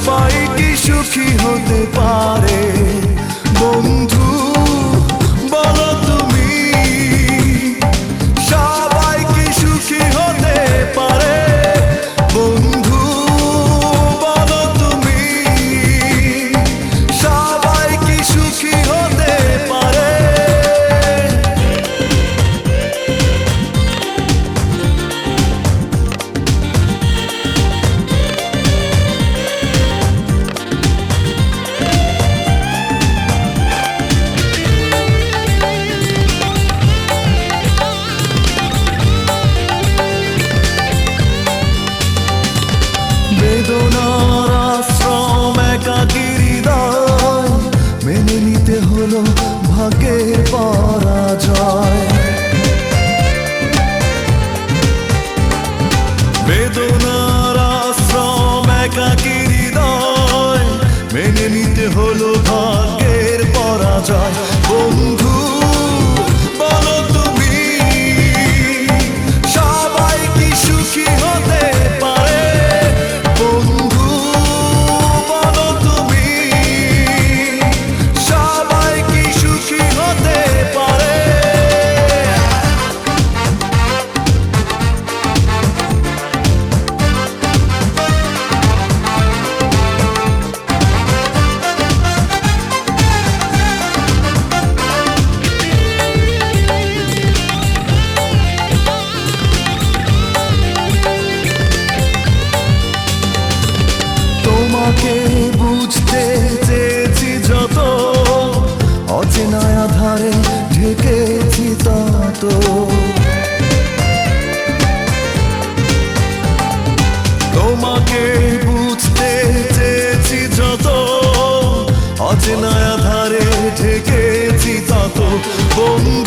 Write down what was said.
সবাই কি সুখী হতে পারে বন্ধু বলো তুমি সবাই কি সুখী হতে পারে বন্ধু বলো তুমি সবাই কি সুখী হতে পারে বেদনার আশ্রম একাকী হৃদয় মেনে নিতে হলো ভাগ্যের পরাজয় বেদনার আশ্রম একাকী হৃদয় মেনে নিতে হলো ভাগ্যের পরাজয় বন্ধু বলো তুমি সবাই কি সুখী হতে পারে বন্ধু বলো তুমি সবাই কি সুখী হতে পারে তোমাকে বুঝতে চেয়েছি যত অচেনা আধারে ঢেকেছি তত তোমাকে বুঝতে চেয়েছি যত অচেনা আধারে ঢেকেছি তত বন্ধু